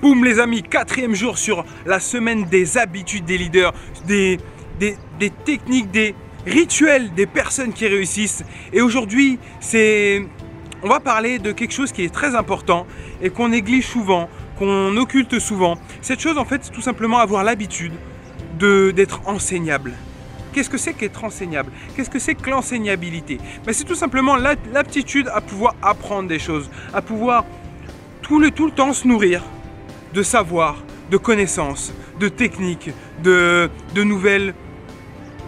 Boum les amis, 4e jour sur la semaine des habitudes des leaders, des techniques, des rituels des personnes qui réussissent. Et aujourd'hui, on va parler de quelque chose qui est très important et qu'on néglige souvent, qu'on occulte souvent. Cette chose en fait, c'est tout simplement avoir l'habitude d'être enseignable. Qu'est-ce que c'est qu'être enseignable? Qu'est-ce que c'est que l'enseignabilité? C'est tout simplement l'aptitude à pouvoir apprendre des choses, à pouvoir tout le temps se nourrir de savoir, de connaissances, de techniques, de nouvelles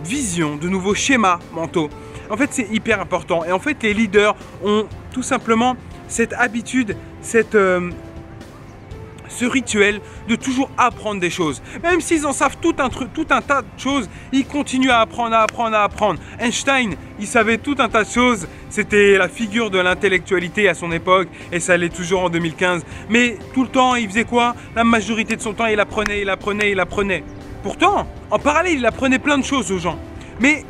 visions, de nouveaux schémas mentaux. En fait, c'est hyper important. Et en fait, les leaders ont tout simplement cette habitude, ce rituel de toujours apprendre des choses. Même s'ils en savent tout un tas de choses, ils continuent à apprendre. Einstein, il savait tout un tas de choses. C'était la figure de l'intellectualité à son époque et ça l'est toujours en 2015. Mais tout le temps, il faisait quoi? La majorité de son temps, il apprenait. Pourtant, en parallèle, il apprenait plein de choses aux gens. Mais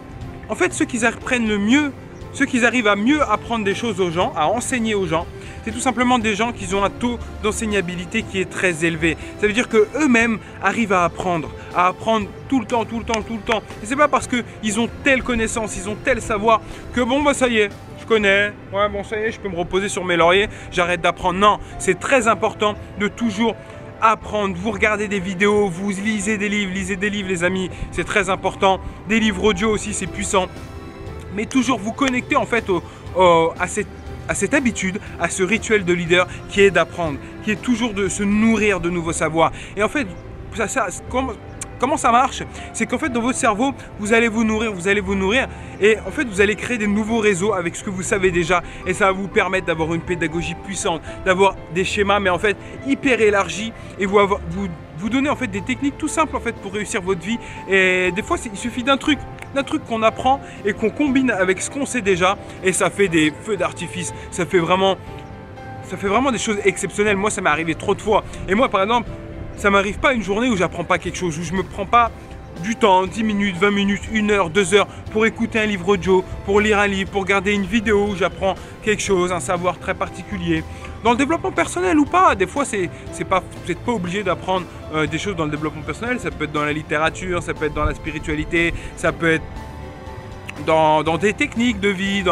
en fait, ceux qui apprennent le mieux, ceux qui arrivent à mieux apprendre des choses aux gens, à enseigner aux gens, c'est tout simplement des gens qui ont un taux d'enseignabilité qui est très élevé. Ça veut dire qu'eux-mêmes arrivent à apprendre tout le temps. Et c'est pas parce qu'ils ont telle connaissance, ils ont tel savoir que bon bah ça y est, je connais, ouais bon ça y est, je peux me reposer sur mes lauriers, j'arrête d'apprendre. Non, c'est très important de toujours apprendre. Vous regardez des vidéos, vous lisez des livres les amis, c'est très important. Des livres audio aussi, c'est puissant. Mais toujours vous connecter en fait à cette habitude, à ce rituel de leader qui est d'apprendre, qui est toujours de se nourrir de nouveaux savoirs. Et en fait, comment ça marche? C'est qu'en fait dans votre cerveau, vous allez vous nourrir et en fait vous allez créer des nouveaux réseaux avec ce que vous savez déjà et ça va vous permettre d'avoir une pédagogie puissante, d'avoir des schémas mais en fait hyper élargis et vous donner en fait des techniques tout simples en fait pour réussir votre vie. Et des fois il suffit d'un truc qu'on apprend et qu'on combine avec ce qu'on sait déjà et ça fait des feux d'artifice, ça fait vraiment des choses exceptionnelles. Moi ça m'est arrivé trop de fois et moi par exemple ça m'arrive pas une journée où j'apprends pas quelque chose, où je me prends pas du temps, 10 minutes, 20 minutes, 1 heure, 2 heures pour écouter un livre audio, pour lire un livre, pour regarder une vidéo où j'apprends quelque chose, un savoir très particulier. Dans le développement personnel ou pas, des fois vous n'êtes pas obligé d'apprendre des choses dans le développement personnel, ça peut être dans la littérature, ça peut être dans la spiritualité, ça peut être dans des techniques de vie,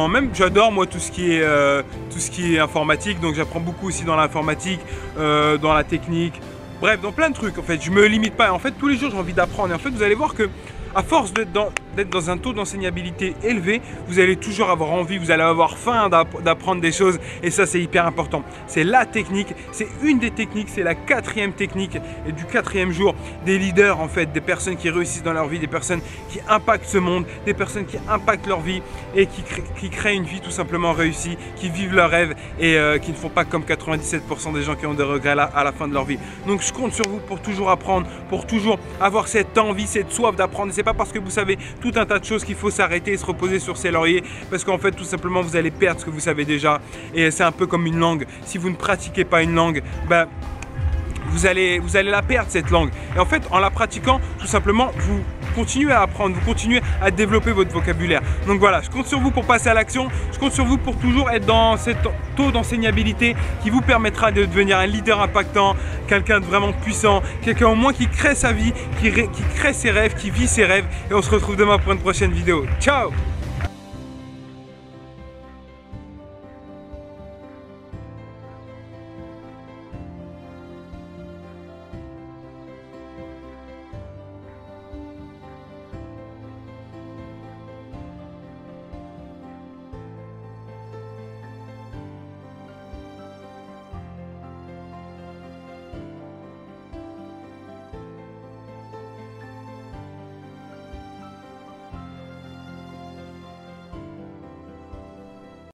même j'adore moi tout ce qui est informatique, donc j'apprends beaucoup aussi dans l'informatique, dans la technique, bref dans plein de trucs en fait, je me limite pas, en fait tous les jours j'ai envie d'apprendre et en fait vous allez voir que à force d'être dans un taux d'enseignabilité élevé, vous allez toujours avoir envie, vous allez avoir faim d'apprendre des choses et ça c'est hyper important. C'est la technique, c'est une des techniques, c'est la 4e technique et du 4e jour des leaders en fait, des personnes qui réussissent dans leur vie, des personnes qui impactent ce monde, des personnes qui impactent leur vie et qui créent une vie tout simplement réussie, qui vivent leurs rêves et qui ne font pas comme 97% des gens qui ont des regrets à la fin de leur vie. Donc je compte sur vous pour toujours apprendre, pour toujours avoir cette envie, cette soif d'apprendre. C'est pas parce que vous savez tout un tas de choses qu'il faut s'arrêter et se reposer sur ses lauriers parce qu'en fait tout simplement vous allez perdre ce que vous savez déjà et c'est un peu comme une langue. Si vous ne pratiquez pas une langue, vous allez la perdre cette langue et en fait en la pratiquant tout simplement vous continuez à apprendre, vous continuez à développer votre vocabulaire. Donc voilà, je compte sur vous pour passer à l'action, je compte sur vous pour toujours être dans cet taux d'enseignabilité qui vous permettra de devenir un leader impactant, quelqu'un de vraiment puissant, quelqu'un au moins qui crée sa vie, qui crée ses rêves, qui vit ses rêves et on se retrouve demain pour une prochaine vidéo. Ciao!